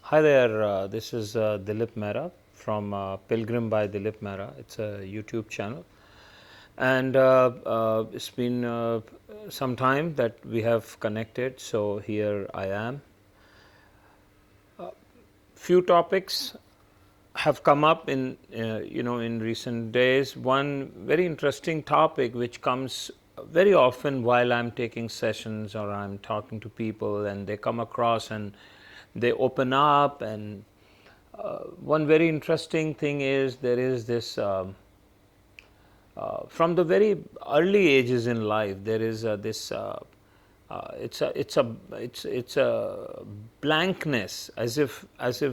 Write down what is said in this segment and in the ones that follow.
Hi there, this is Dilip Mehra from Pilgrim by Dilip Mehra. It's a YouTube channel. And it's been some time that we have connected, so here I am. Few topics have come up in recent days. One very interesting topic which comes very often while I'm taking sessions or I'm talking to people, and they come across and they open up. And one very interesting thing is there is this from the very early ages in life there is this it's a blankness, as if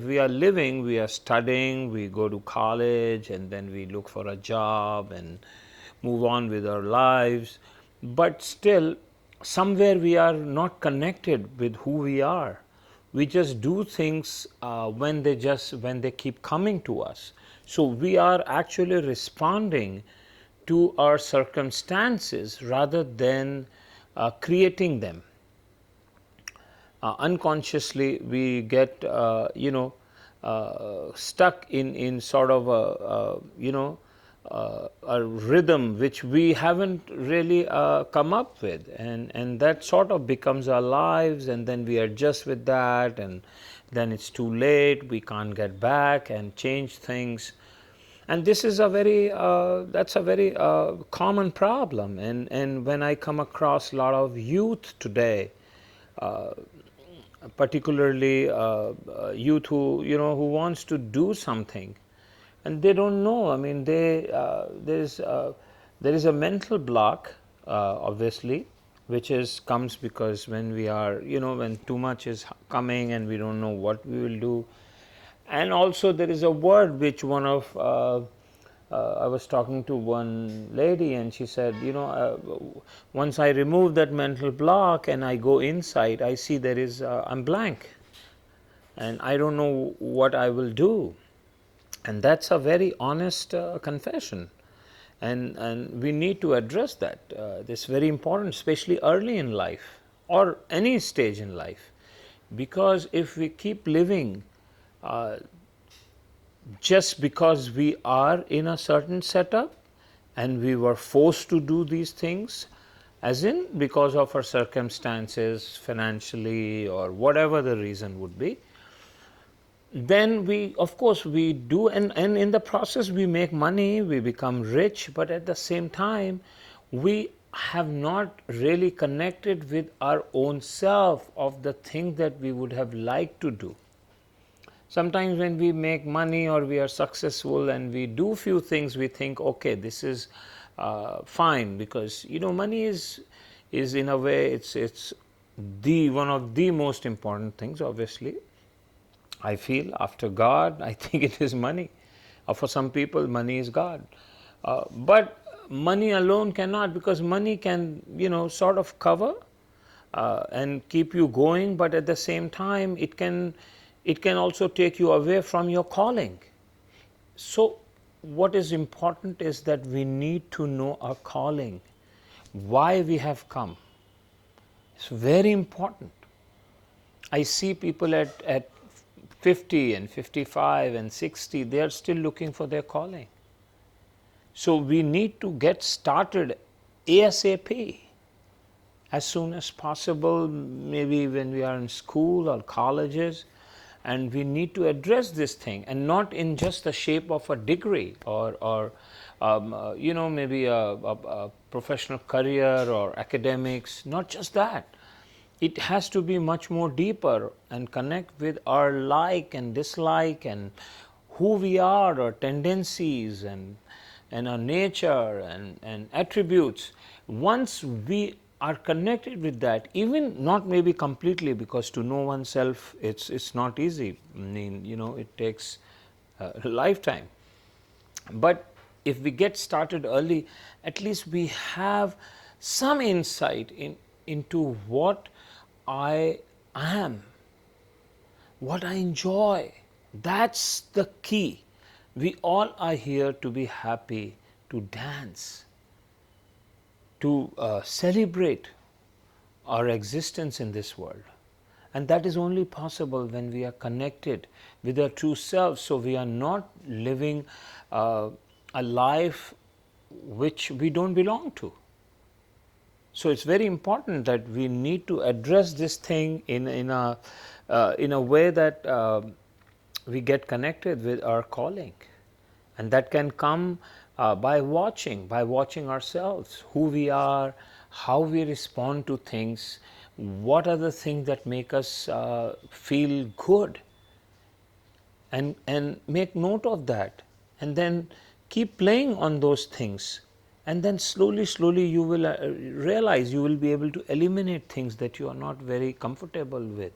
we are living, we are studying, we go to college, and then we look for a job and move on with our lives, but still somewhere we are not connected with who we are. We just do things when they keep coming to us. So we are actually responding to our circumstances rather than creating them. Unconsciously we get stuck in sort of a rhythm which we haven't really come up with, and that sort of becomes our lives, and then we adjust with that, and then it's too late, we can't get back and change things. And this is a very that's a very common problem. And when I come across a lot of youth today, particularly youth who wants to do something, and they don't know. I mean, there is a mental block, obviously, which is comes because when we are, when too much is coming and we don't know what we will do. And also there is a word which I was talking to one lady, and she said, once I remove that mental block and I go inside, I see there is, I'm blank and I don't know what I will do. And that's a very honest confession. And we need to address that. This is very important, especially early in life or any stage in life. Because if we keep living just because we are in a certain setup and we were forced to do these things, as in because of our circumstances financially or whatever the reason would be, then we, of course we do, and in the process we make money, we become rich, but at the same time we have not really connected with our own self of the thing that we would have liked to do. Sometimes when we make money or we are successful and we do few things, we think, okay, this is fine, because money is in a way, it's the one of the most important things. Obviously, I feel after God, I think it is money. For some people, money is God, but money alone cannot, because money can sort of cover and keep you going, but at the same time it can also take you away from your calling. So what is important is that we need to know our calling, why we have come. It's very important. I see people at 50 and 55 and 60, they are still looking for their calling. So we need to get started ASAP, as soon as possible, maybe when we are in school or colleges, and we need to address this thing, and not in just the shape of a degree or maybe a professional career or academics. Not just that, it has to be much more deeper and connect with our like and dislike and who we are, our tendencies and our nature and attributes. Once we are connected with that, even not maybe completely, because to know oneself, it's not easy. I mean, it takes a lifetime. But if we get started early, at least we have some insight into what I am, what I enjoy. That's the key. We all are here to be happy, to dance, to celebrate our existence in this world. And that is only possible when we are connected with our true self. So we are not living a life which we don't belong to. So it's very important that we need to address this thing in a way that we get connected with our calling, and that can come by watching ourselves, who we are, how we respond to things, what are the things that make us feel good, and make note of that, and then keep playing on those things, and then slowly you will realize, you will be able to eliminate things that you are not very comfortable with.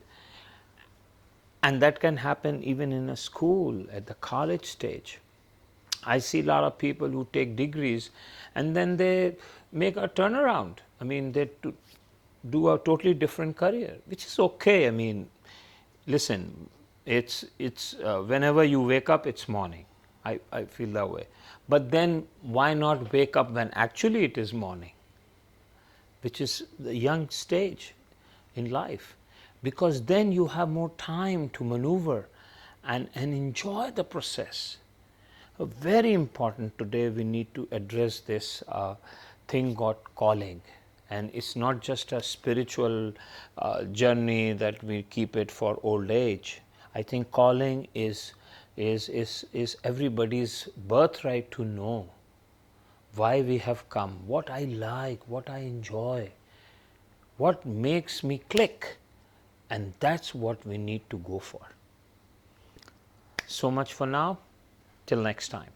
And that can happen even in a school, at the college stage. I see a lot of people who take degrees and then they make a turnaround. I mean, they do a totally different career, which is okay. I mean, listen, it's whenever you wake up, it's morning. I feel that way. But then why not wake up when actually it is morning, which is the young stage in life? Because then you have more time to maneuver and enjoy the process. Very important today, we need to address this thing called calling. And it's not just a spiritual journey that we keep it for old age. I think calling is everybody's birthright to know why we have come, what I like, what I enjoy, what makes me click, and that's what we need to go for. So much for now. Till next time.